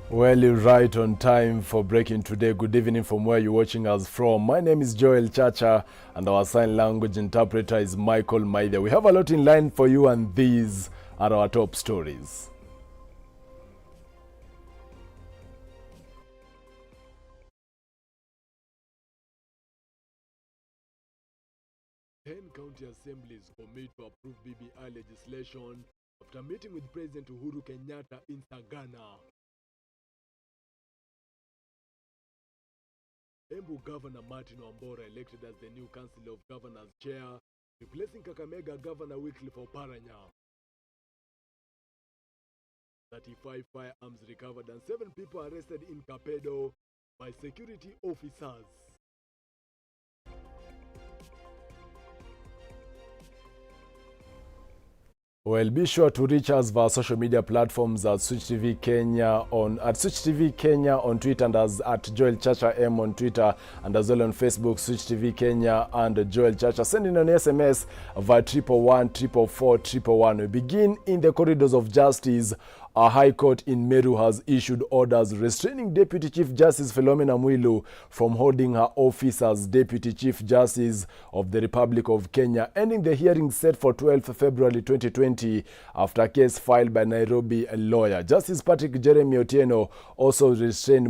Well, you're right on time for Breaking Today. Good evening from where you're watching us from. My name is Joel Chacha and our sign language interpreter is Michael Maida. We have a lot in line for you and these are our top stories. County assemblies commit to approve BBI legislation after meeting with President Uhuru Kenyatta in Sagana. Embu Governor Martin Wambora elected as the new Council of Governors chair, replacing Kakamega Governor Wycliffe Oparanya. 35 firearms recovered and 7 people arrested in Kapedo by security officers. Well, be sure to reach us via social media platforms at Switch TV Kenya on Twitter and at Joel Chacha M on Twitter, and as well on Facebook, Switch TV Kenya and Joel Chacha. Send in an SMS via 111 We begin in the corridors of justice. A High Court in Meru has issued orders restraining Deputy Chief Justice Meru Mwilu from holding her office as Deputy Chief Justice of the Republic of Kenya, ending the hearing set for 12th February 2020 after a case filed by Nairobi lawyer. Justice Patrick Jeremy Otieno also restrained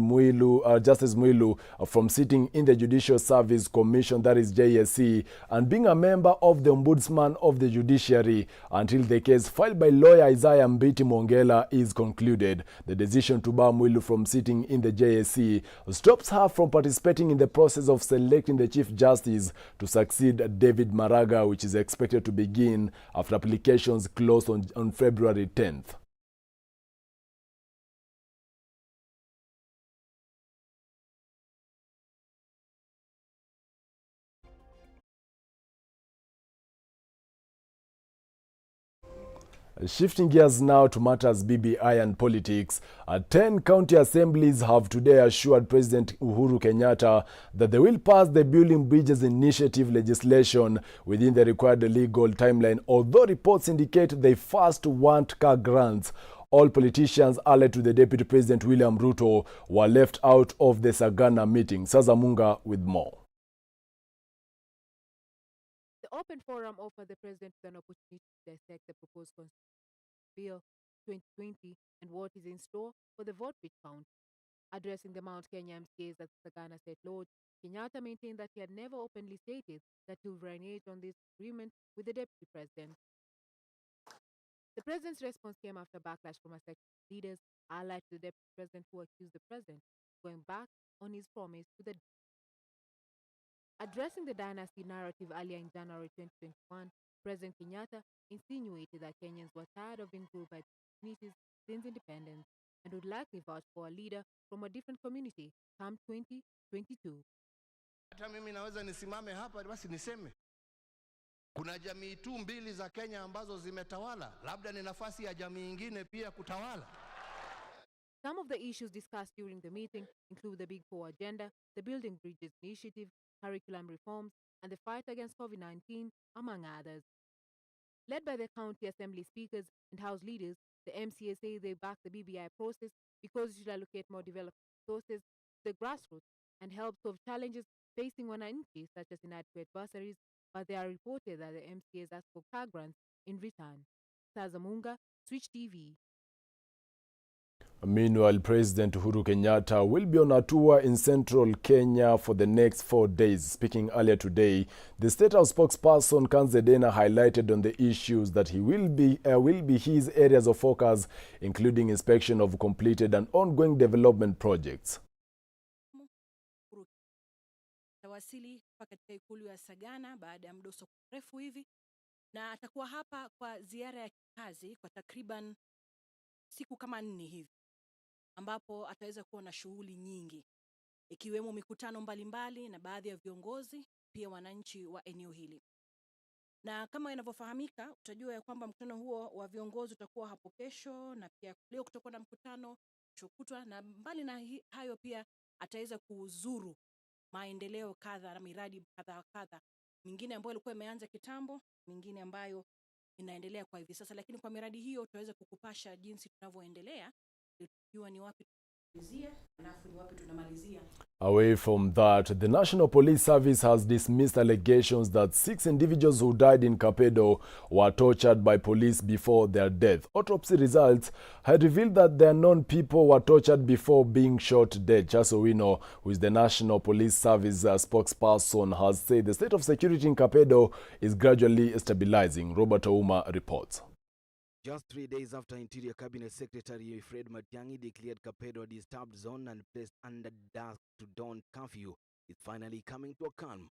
Justice Mwilu from sitting in the Judicial Service Commission, that is JSC, and being a member of the Ombudsman of the Judiciary until the case filed by lawyer Isaiah Mbiti Mongela is concluded. The decision to bar Mwilu from sitting in the JSC stops her from participating in the process of selecting the Chief Justice to succeed David Maraga, which is expected to begin after applications closed on February 10th. Shifting gears now to matters BBI and politics, 10 county assemblies have today assured President Uhuru Kenyatta that they will pass the Building Bridges Initiative legislation within the required legal timeline, although reports indicate they first want car grants. All politicians allied to the Deputy President William Ruto were left out of the Sagana meeting. Sazamunga with more. The open forum offered the President an opportunity to dissect the proposed Constitution Bill 2020 and what is in store for the vote which count. Addressing the Mount Kenya MCAs at Sagana State Lodge, Kenyatta maintained that he had never openly stated that he would renege on this agreement with the Deputy President. The President's response came after backlash from a section of leaders allied to the Deputy President who accused the President of going back on his promise to the Addressing the dynasty narrative earlier in January 2021, President Kenyatta insinuated that Kenyans were tired of being ruled by communities since independence and would likely vouch for a leader from a different community come 2022. Hata mimi naweza nisimame hapa basi niseme kuna jamii tu mbili za Kenya ambazo zimetawala, labda ni nafasi ya jamii nyingine pia kutawala. Some of the issues discussed during the meeting include the Big Four agenda, the Building Bridges Initiative, curriculum reforms, and the fight against COVID-19, among others. Led by the county assembly speakers and house leaders, the MCA say they back the BBI process because it should allocate more development resources to the grassroots and help solve challenges facing wananchi, such as inadequate bursaries, but they are reported that the MCAs ask for car grants in return. Sazamunga, Switch TV. Meanwhile, President Uhuru Kenyatta will be on a tour in central Kenya for the next 4 days. Speaking earlier today, the State House spokesperson Kanzedena highlighted on the issues that he will be his areas of focus, including inspection of completed and ongoing development projects. Tawasili katika ikulu ya Sagana baada ya mdoso mrefu hivi, na atakuwa hapa kwa ziara ya kikazi kwa takriban siku kama 4 hivi, ambapo ataweza kuwa na shughuli nyingi ikiwemo mikutano mbalimbali na baadhi ya viongozi pia wananchi wa eneo hili. Na kama inavyofahamika, utajua ya kwamba mkutano huo wa viongozi utakuwa hapo kesho, na pia leo kutakuwa na mkutano kutwa, na mbali na hayo pia ataweza kuzuru maendeleo kadha na miradi kadha mingine ambayo ilikuwa imeanza kitambo, mingine ambayo inaendelea kwa hivi sasa, lakini kwa miradi hiyo tutaweza kukupasha jinsi tunavyoendelea, tujue ni wapi Away from that, the National Police Service has dismissed allegations that 6 individuals who died in Kapedo were tortured by police before their death. Autopsy results had revealed that their known people were tortured before being shot dead. Charles Owino, who is the National Police Service spokesperson, has said the state of security in Kapedo is gradually stabilizing. Robert Ouma reports. Just 3 days after Interior Cabinet Secretary Fred Matiang'i declared Kapedo a disturbed zone and placed under dusk to dawn curfew, it's finally coming to a calm.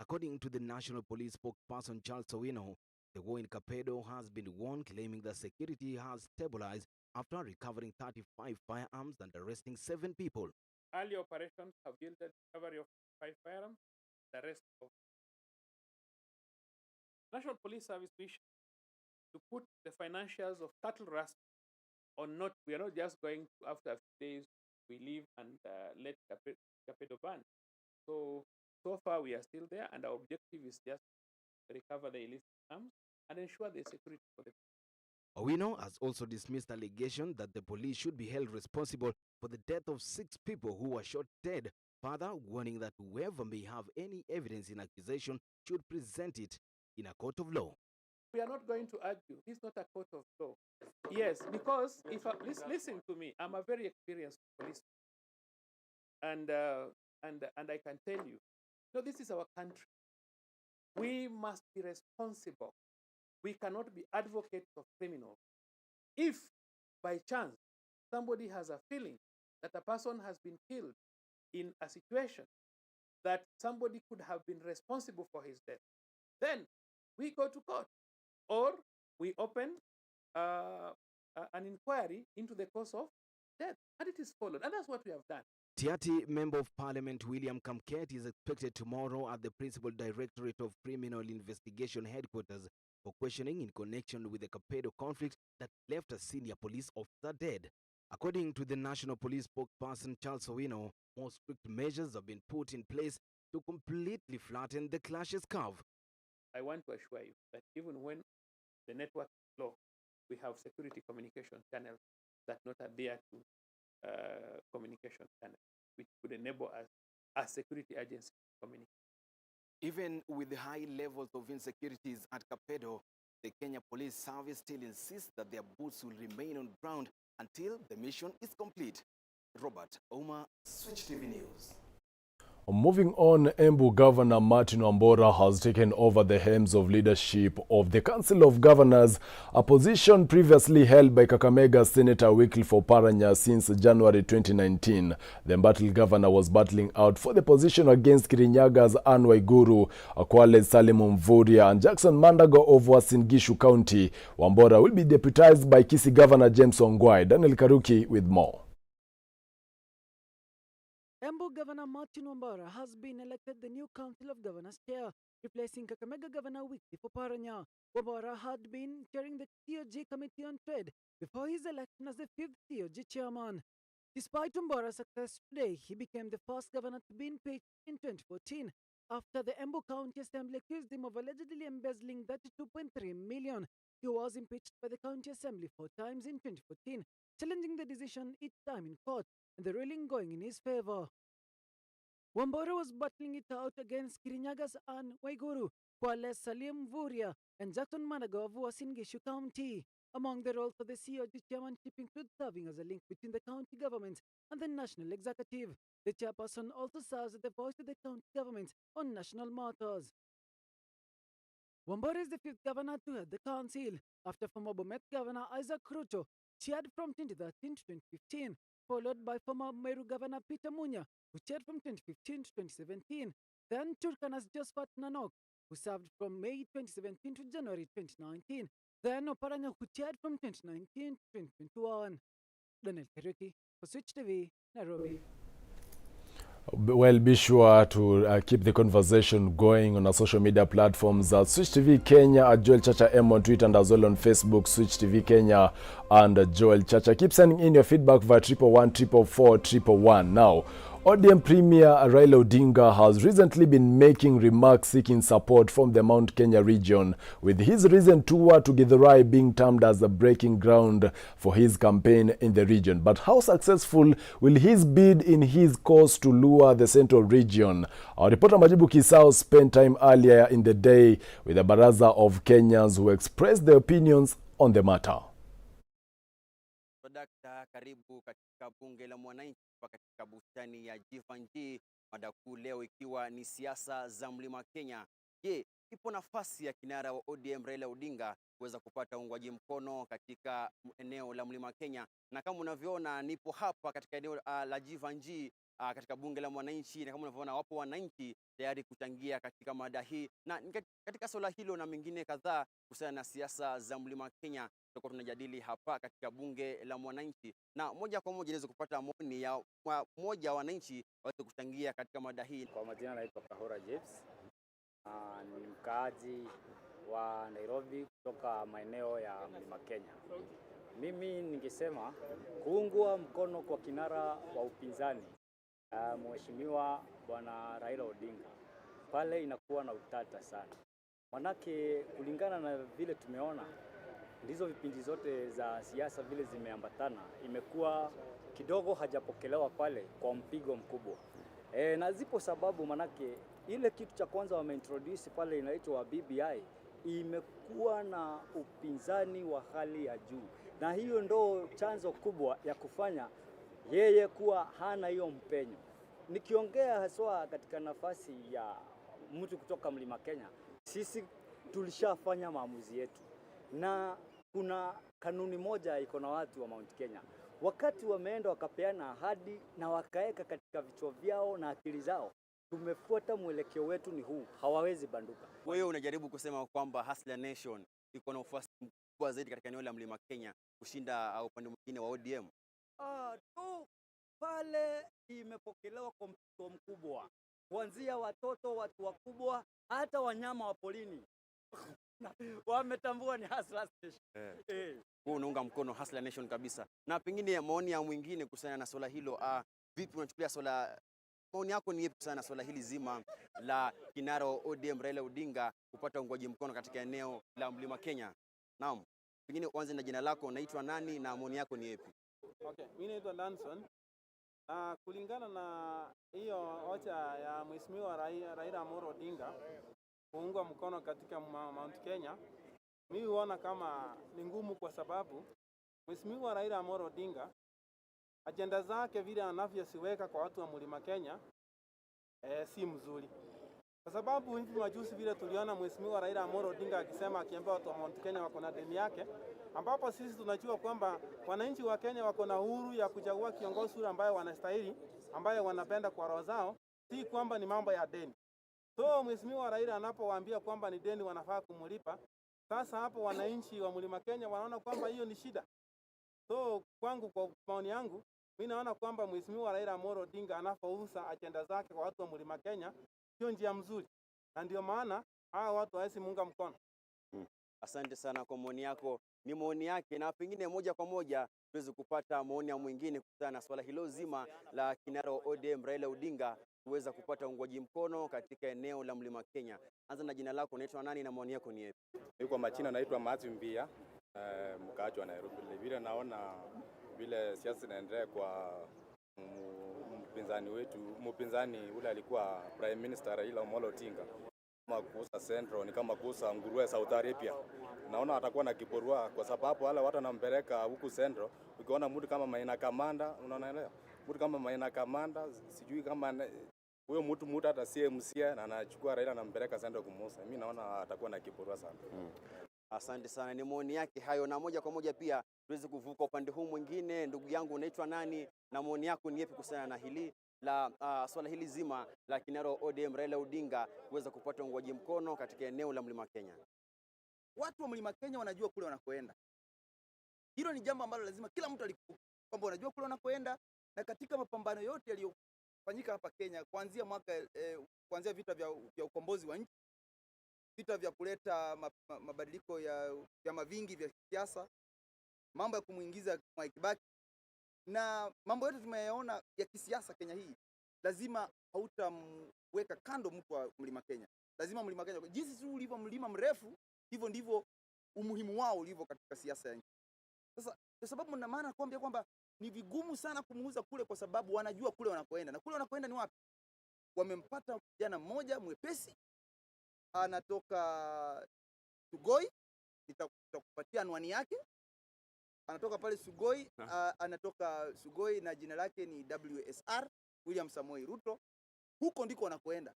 According to the National Police spokesperson Charles Owino, the war in Kapedo has been won, claiming that security has stabilized after recovering 35 firearms and arresting 7 people. Early operations have yielded recovery of 5 firearms, the rest of National Police Service mission to put the financials of cattle rust on note. We are not just going to, after a few days, we leave and let Kapedo burn. So far we are still there, and our objective is just to recover the illicit arms and ensure the security for the people. Owino has also dismissed allegations that the police should be held responsible for the death of 6 people who were shot dead, further warning that whoever may have any evidence in accusation should present it in a court of law. We are not going to argue. This is not a court of law. Yes, because if listen to me, I'm a very experienced policeman, and I can tell you, no, this is our country. We must be responsible. We cannot be advocates of criminals. If by chance somebody has a feeling that a person has been killed in a situation that somebody could have been responsible for his death, then we go to court. Or we open an inquiry into the cause of death, and it is followed. And that's what we have done. Tiati Member of Parliament William Kamket is expected tomorrow at the Principal Directorate of Criminal Investigation Headquarters for questioning in connection with the Kapedo conflict that left a senior police officer dead. According to the National Police spokesperson Charles Owino, more strict measures have been put in place to completely flatten the clash's curve. I want to assure you that even when the network is low, we have security communication channels that not adhere to communication channels, which would enable us as security agencies to communicate. Even with the high levels of insecurities at Kapedo, the Kenya Police Service still insists that their boots will remain on ground until the mission is complete. Robert Ouma, Switch TV News. Moving on, Embu Governor Martin Wambora has taken over the helms of leadership of the Council of Governors, a position previously held by Kakamega Senator Wycliffe Oparanya since January 2019. The embattled governor was battling out for the position against Kirinyaga's Anne Waiguru, Kwale's Salim Mvurya, and Jackson Mandago of Uasin Gishu County. Wambora will be deputized by Kisii Governor James Ongwae. Daniel Karuki with more. Embu Governor Martin Wambora has been elected the new Council of Governors chair, replacing Kakamega Governor Wycliffe Oparanya. Wambora had been chairing the COG Committee on Trade before his election as the 5th COG chairman. Despite Wambora's success today, he became the first governor to be impeached in 2014 after the Embu County Assembly accused him of allegedly embezzling 32.3 million. He was impeached by the County Assembly 4 times in 2014, challenging the decision each time in court, and the ruling going in his favor. Wambora was battling it out against Kirinyaga's Anne Waiguru, Kwale's Salim Mvurya, and Jackson Mandago of Uasin Gishu County. Among the roles of the COG chairmanship include serving as a link between the county governments and the national executive. The chairperson also serves as the voice of the county governments on national matters. Wambora is the 5th governor to head the council, after former Bomet Governor Isaac Ruto chaired from 2013 to 2015, followed by former Meru Governor Peter Munya, who chaired from 2015 to 2017. Then Turkana's Josephat Nanok, who served from May 2017 to January 2019. Then Oparanya, who chaired from 2019 to 2021. Daniel Karuki for Switch TV, Nairobi. Well, be sure to keep the conversation going on our social media platforms at Switch TV Kenya, at Joel Chacha M on Twitter, and as well on Facebook, Switch TV Kenya and Joel Chacha. Keep sending in your feedback via 111 444 111. Now, ODM Premier Raila Odinga has recently been making remarks seeking support from the Mount Kenya region, with his recent tour to Githurai being termed as a breaking ground for his campaign in the region. But how successful will his bid in his cause to lure the central region? Our reporter Majibu Kisao spent time earlier in the day with a baraza of Kenyans who expressed their opinions on the matter. Dakta, karibu katika bunge la mwananchi katika bustani ya Jivanji, mada kuu leo ikiwa ni siasa za Mlima Kenya. Je, ipo nafasi ya kinara wa ODM Raila Odinga kuweza kupata uungwaji mkono katika eneo la Mlima Kenya? Na kama unavyoona nipo hapa katika eneo la Jivanji katika bunge la mwananchi, na kama unavyoona wapo wananchi tayari kuchangia katika mada hii na katika swala hilo na mengine kadhaa kuhusiana na siasa za Mlima Kenya. Tutakuwa tunajadili hapa katika bunge la mwananchi, na moja kwa moja niweze kupata maoni ya mmoja wa wananchi waweze kuchangia katika mada hii. Kwa majina naitwa Kahora James, ni mkaaji wa Nairobi kutoka maeneo ya Mlima Kenya. Mimi ningesema kuungwa mkono kwa kinara wa upinzani Mheshimiwa Bwana Raila Odinga pale inakuwa na utata sana, manake kulingana na vile tumeona ndizo vipindi zote za siasa vile zimeambatana, imekuwa kidogo hajapokelewa pale kwa mpigo mkubwa. Na zipo sababu, manake ile kitu cha kwanza wameintroduce pale inaitwa BBI, imekuwa na upinzani wa hali ya juu, na hiyo ndo chanzo kubwa ya kufanya yeye kuwa hana hiyo mpenyo. Nikiongea haswa katika nafasi ya mtu kutoka Mlima Kenya, sisi tulishafanya maamuzi yetu, na kuna kanuni moja iko na watu wa Mount Kenya. Wakati wameenda wakapeana ahadi na wakaeka katika vichwa vyao na akili zao, tumefuata mwelekeo wetu ni huu, hawawezi banduka. Wewe unajaribu kusema kwamba Hustler Nation iko na ufuasi mkubwa zaidi katika eneo la Mlima Kenya kushinda upande mwingine wa ODM? Tu pale imepokelewa kwa mpigo mkubwa, kuanzia watoto, watu wakubwa, hata wanyama wa polini wametambua ni Hustler Nation. Unaunga mkono Hustler Nation kabisa. Na pengine maoni ya mwingine kuhusiana na swala hilo, vipi unachukulia swala, maoni yako ni yapi kuhusiana na swala hili zima la kinara wa ODM Raila Odinga kupata uungwaji mkono katika eneo la Mlima Kenya? Naam, pengine uanze na jina lako, unaitwa nani na maoni yako ni yapi? Okay, mimi naitwa Danson. Kulingana na hiyo hoja ya Mheshimiwa Raila Odinga kuungwa mkono katika Mount Kenya, mimi huona kama ni ngumu, kwa sababu Mheshimiwa Raila Odinga ajenda zake vile anavyosiweka kwa watu wa Mlima Kenya si mzuri. Kwa sababu hivi majuzi vile tuliona Mheshimiwa Raila Odinga akisema, akiambia watu wa Mount Kenya wako na deni yake, ambapo sisi tunajua kwamba wananchi wa Kenya wako na uhuru ya kuchagua kiongozi yule ambaye wanastahili, ambaye wanapenda kwa roho zao, si kwamba ni mambo ya deni. So Mheshimiwa Raila anapowaambia kwamba ni deni wanafaa kumlipa, sasa hapo wananchi wa Mlima Kenya wanaona kwamba hiyo ni shida. So kwangu, kwa maoni yangu, mimi naona kwamba Mheshimiwa Raila Odinga anapouza ajenda zake kwa watu wa Mlima Kenya sio njia mzuri, na ndio maana hawa watu hawezi muunga mkono. Asante sana kwa maoni yako. Ni maoni yake, na pengine moja kwa moja tuweze kupata maoni ya mwingine kuhusiana na swala hilo zima la kinara wa ODM Raila Odinga kuweza kupata uungwaji mkono katika eneo la Mlima Kenya. Anza na jina lako, unaitwa nani na maoni yako ni yapi? Kwa majina naitwa Matthew Mbia, mkaaji wa Nairobi. Vile naona vile siasa inaendelea kwa mpinzani ule alikuwa Prime Minister Raila Odinga, kama kuuza Central ni kama kuuza nguruwe Saudi Arabia. Naona atakuwa na kiporua, kwa sababu wale watu wanampeleka huku Central. Ukiona mtu kama Maina Kamanda, unaona mtu kama Maina Kamanda, sijui kama huyo mtu hata CMC na anachukua Raila anampeleka Central kumuuza. Mimi naona atakuwa na kiporua sana. Asante sana, ni maoni yake hayo, na moja kwa moja pia tuweze kuvuka upande huu mwingine. Ndugu yangu, unaitwa nani na maoni yako ni yapi kuhusiana na hili la swala hili zima la kinara ODM Raila Odinga kuweza kupata uungwaji mkono katika eneo la Mlima Kenya? Watu wa Mlima Kenya wanajua kule wanakoenda. Hilo ni jambo ambalo lazima kila mtu alikumbuke, kwamba wanajua kule wanakoenda, na katika mapambano yote yaliyofanyika hapa Kenya kuanzia vita vya ukombozi wa nchi, vita vya kuleta mabadiliko ya vyama vingi vya siasa, mambo ya kumuingiza Mwai Kibaki, na mambo yote tumeyaona ya kisiasa Kenya hii, lazima hautamweka kando mtu wa Mlima Kenya. Lazima Mlima Kenya, jinsi tu ulivyo mlima mrefu, hivyo ndivyo umuhimu wao ulivyo katika siasa ya nchi. Sasa kwa sababu na maana kwamba ni vigumu sana kumuuza kule, kwa sababu wanajua kule wanakoenda, na kule wanakoenda ni wapi? Wamempata kijana mmoja mwepesi anatoka Sugoi, nitakupatia anwani yake. Anatoka pale Sugoi, anatoka Sugoi na jina lake ni WSR, William Samoei Ruto. Huko ndiko wanakoenda.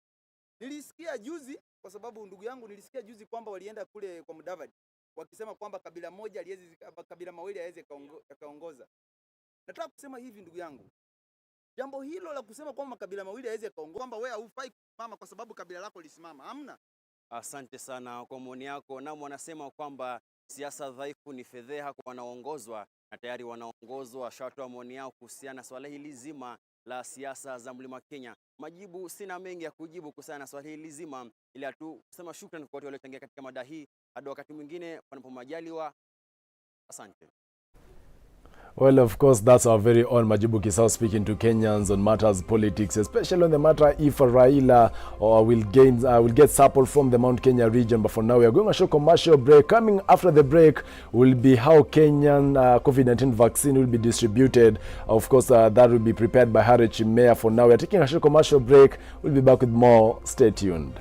Nilisikia juzi, kwa sababu ndugu yangu, nilisikia juzi kwamba walienda kule kwa Mudavadi wakisema kwamba kabila moja aliwezi, kabila mawili hawezi kaongoza. Nataka kusema hivi ndugu yangu, jambo hilo la kusema kwamba kabila mawili hawezi kaongoza, kwamba wewe hufai kusimama kwa sababu kabila lako lisimama, hamna. Asante sana kwa maoni yako. Na wanasema kwamba siasa dhaifu ni fedheha kwa wanaoongozwa, na tayari wanaongozwa washatoa maoni yao kuhusiana na swala hili zima la siasa za Mlima Kenya. Majibu sina mengi ya kujibu kuhusiana na swala hili zima, ila tu kusema shukrani kwa watu waliochangia katika mada hii. Hadi wakati mwingine panapo majaliwa. Asante. Well, of course, that's our very own Majibu Kisao speaking to Kenyans on matters politics, especially on the matter if Raila will get support from the Mount Kenya region. But for now, we are going to show commercial break. Coming after the break will be how Kenyan COVID-19 vaccine will be distributed. Of course, that will be prepared by Harry Chimea. For now, we are taking a short commercial break. We'll be back with more. Stay tuned.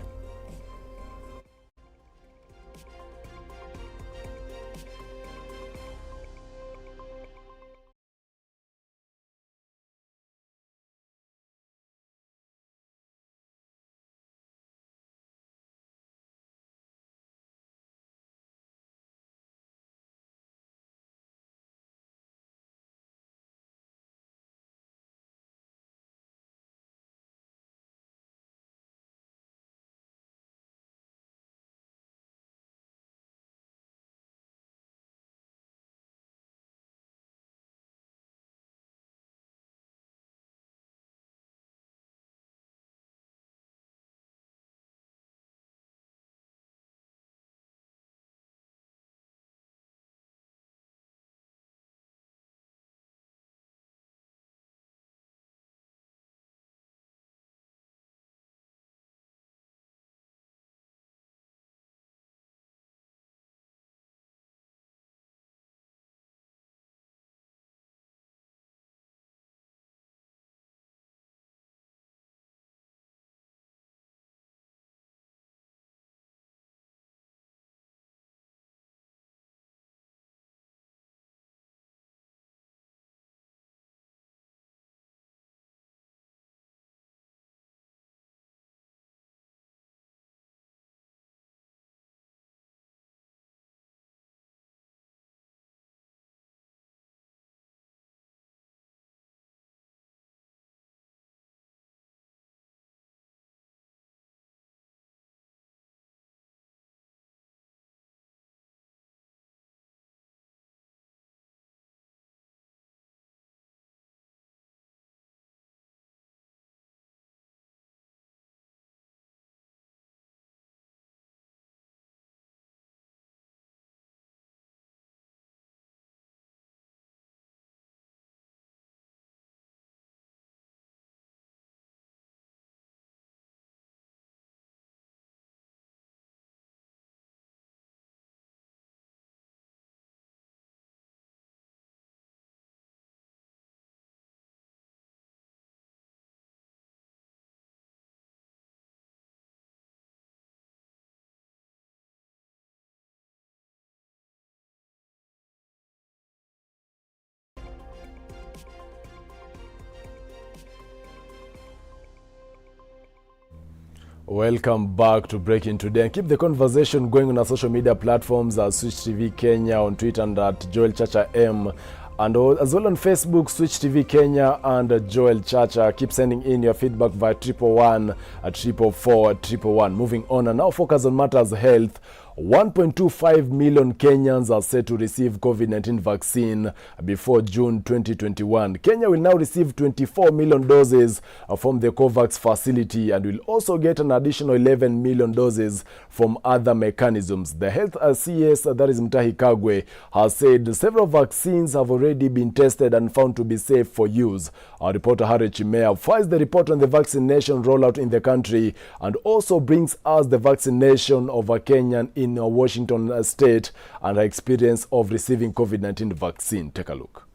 Welcome back to Breaking Today, and keep the conversation going on our social media platforms as Switch TV Kenya on Twitter and at Joel Chacha M, and as well on Facebook, Switch TV Kenya and Joel Chacha. Keep sending in your feedback via 111 at 444 at 111. Moving on, and now focus on matters health. 1.25 million Kenyans are set to receive COVID-19 vaccine before June 2021. Kenya will now receive 24 million doses from the COVAX facility and will also get an additional 11 million doses from other mechanisms. The health CS, that is Mutahi Kagwe, has said several vaccines have already been tested and found to be safe for use. Our reporter Harry Chimea files the report on the vaccination rollout in the country and also brings us the vaccination of a Kenyan in Washington state and her experience of receiving COVID-19 vaccine. Take a look.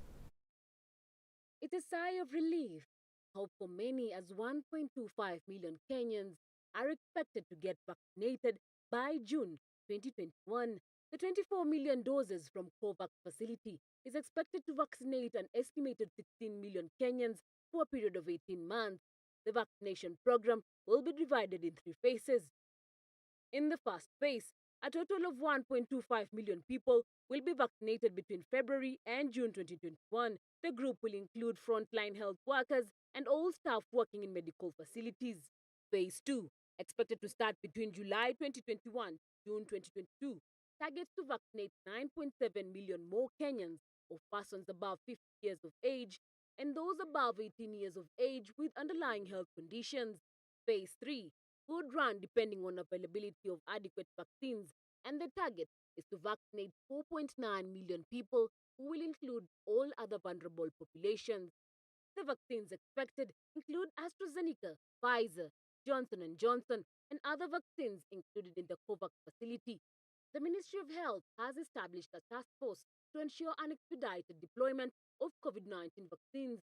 It's a sigh of relief. Hope for many, as 1.25 million Kenyans are expected to get vaccinated by June 2021. The 24 million doses from COVAX facility is expected to vaccinate an estimated 16 million Kenyans for a period of 18 months. The vaccination program will be divided in 3 phases. In the first phase, a total of 1.25 million people will be vaccinated between February and June 2021. The group will include frontline health workers and all staff working in medical facilities. Phase 2, expected to start between July 2021 June 2022, targets to vaccinate 9.7 million more Kenyans of persons above 50 years of age and those above 18 years of age with underlying health conditions. Phase 3 would run depending on availability of adequate vaccines, and the target is to vaccinate 4.9 million people, who will include all other vulnerable populations. The vaccines expected include AstraZeneca, Pfizer, Johnson & Johnson, and other vaccines included in the COVAX facility. The Ministry of Health has established a task force to ensure an expedited deployment of COVID-19 vaccines.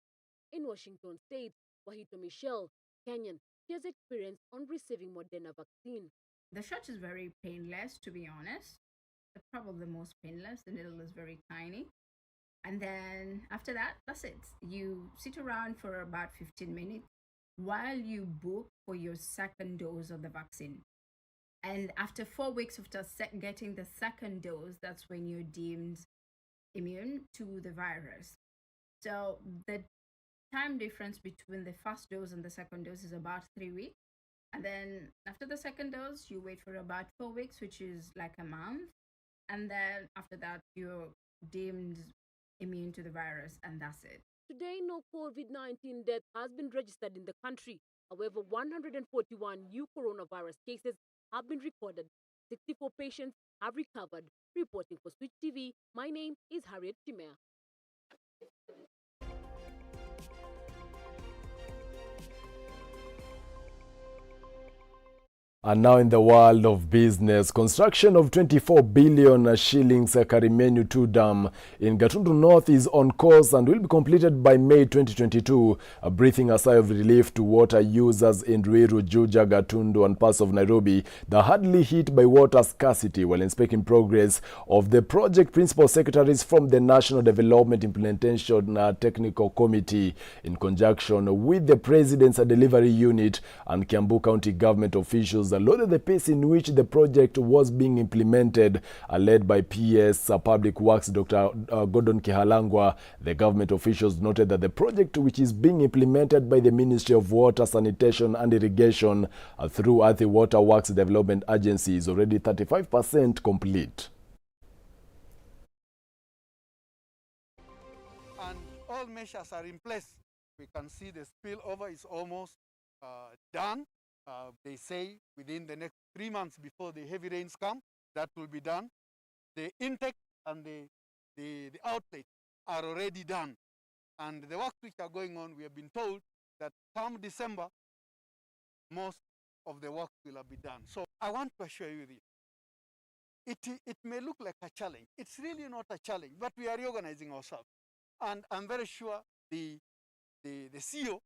In Washington State, Wahito Michelle, Kenyan, she has experience on receiving Moderna vaccine. The shot is very painless, to be honest. Probably the most painless. The needle is very tiny. And then after that, that's it. You sit around for about 15 minutes while you book for your second dose of the vaccine. And after 4 weeks after getting the second dose, that's when you're deemed immune to the virus. So the time difference between the first dose and the second dose is about 3 weeks. And then after the second dose, you wait for about 4 weeks, which is like a month. And then after that, you're deemed immune to the virus, and that's it. Today, no COVID-19 death has been registered in the country. However, 141 new coronavirus cases have been recorded. 64 patients have recovered. Reporting for Switch TV, my name is Harriet Chimea. And now in the world of business, construction of 24 billion shillings Karimenyu 2 Dam in Gatundu North is on course and will be completed by May 2022, breathing a sigh of relief to water users in Ruiru, Juja, Gatundu and parts of Nairobi that are hardly hit by water scarcity. While inspecting progress of the project, principal secretaries from the National Development Implementation Technical Committee, in conjunction with the President's Delivery Unit and Kiambu County government officials, lauded the pace in which the project was being implemented, led by PS Public Works Dr. Gordon Kihalangwa. The government officials noted that the project, which is being implemented by the Ministry of Water, Sanitation and Irrigation through Athi Water Works Development Agency, is already 35% complete. And all measures are in place. We can see the spillover is almost done. They say within the next 3 months before the heavy rains come, that will be done. The intake and the outlet are already done. And the works which are going on, we have been told that come December, most of the work will have been done. So I want to assure you this. It may look like a challenge. It's really not a challenge, but we are reorganizing ourselves. And I'm very sure the CEO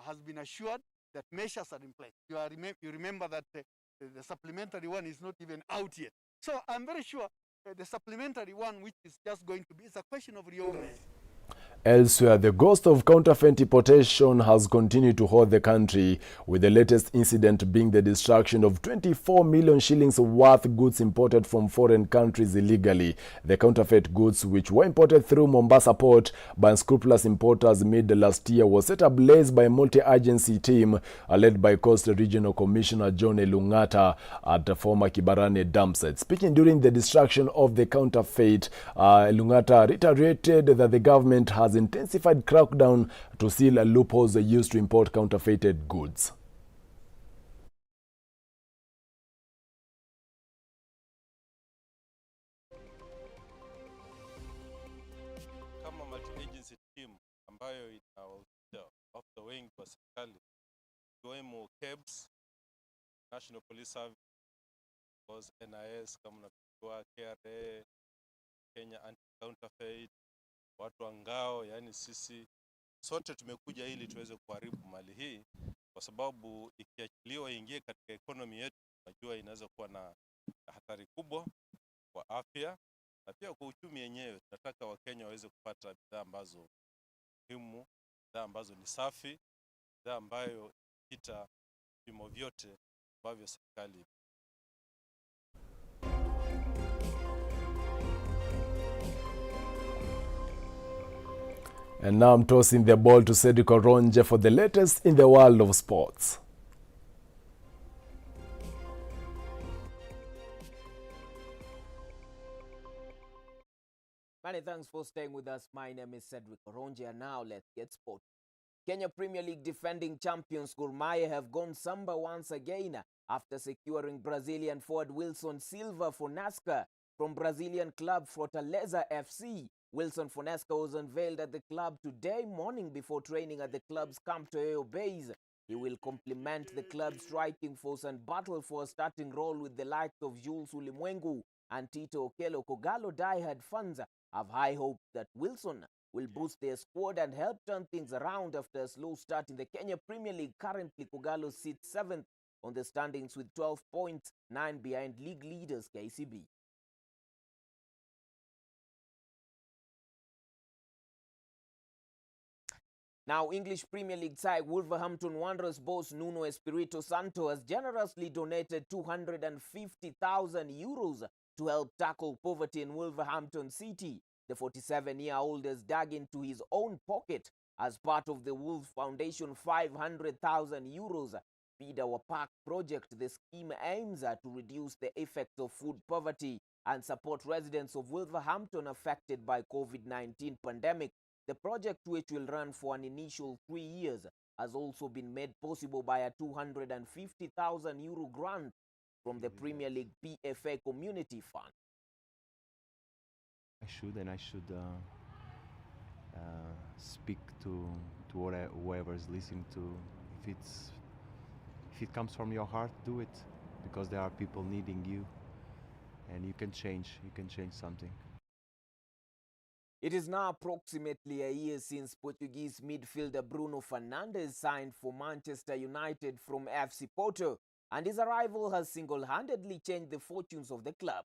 has been assured that measures are in place. You remember that the supplementary one is not even out yet. So I'm very sure the supplementary one, which is just going to be, it's a question of reorganizing. Elsewhere, the ghost of counterfeit importation has continued to haunt the country, with the latest incident being the destruction of 24 million shillings worth goods imported from foreign countries illegally. The counterfeit goods, which were imported through Mombasa port by unscrupulous importers mid last year, was set ablaze by a multi-agency team led by Coast Regional Commissioner John Elungata at the former Kibarane dump site. Speaking during the destruction of the counterfeit, Elungata reiterated that the government has intensified crackdown to seal loopholes used to import counterfeited goods. Kama multi-agency team ambayo inahusisha after wengi wa serikali ikiwemo KEBS, National Police Service, NIS kama unajua, KRA, Kenya Anti-Counterfeit, watu wa ngao, yani sisi sote tumekuja ili tuweze kuharibu mali hii, kwa sababu ikiachiliwa ingie katika economy yetu, najua inaweza kuwa na hatari kubwa kwa afya na pia kwa uchumi yenyewe. Tunataka Wakenya waweze kupata bidhaa ambazo muhimu, bidhaa ambazo ni safi, bidhaa ambayo ita vipimo vyote ambavyo serikali. And now I'm tossing the ball to Cedric Oronje for the latest in the world of sports. Many thanks for staying with us. My name is Cedric Oronje, and now let's get sports. Kenya Premier League defending champions Gor Mahia have gone samba once again after securing Brazilian forward Wilson Silva Fonseca from Brazilian club Fortaleza FC. Wilson Fonseca was unveiled at the club today morning before training at the club's Camp Toyo base. He will complement the club's striking force and battle for a starting role with the likes of Jules Ulimwengu and Tito Okello. Kogalo diehard fans have high hopes that Wilson will boost their squad and help turn things around after a slow start in the Kenya Premier League. Currently, Kogalo sits 7th on the standings with 12 points, 9 behind league leaders KCB. Now, English Premier League side Wolverhampton Wanderers boss Nuno Espirito Santo has generously donated 250,000 euros to help tackle poverty in Wolverhampton City. The 47-year-old has dug into his own pocket as part of the Wolves Foundation 500,000 euros Feed Our Park project. The scheme aims to reduce the effects of food poverty and support residents of Wolverhampton affected by COVID-19 pandemic. The project, which will run for an initial 3 years, has also been made possible by a 250,000 euro grant from the Premier League PFA Community Fund. I should speak to whoever is listening to. If it comes from your heart, do it, because there are people needing you, and you can change something. It is now approximately a year since Portuguese midfielder Bruno Fernandes signed for Manchester United from FC Porto, and his arrival has single-handedly changed the fortunes of the club.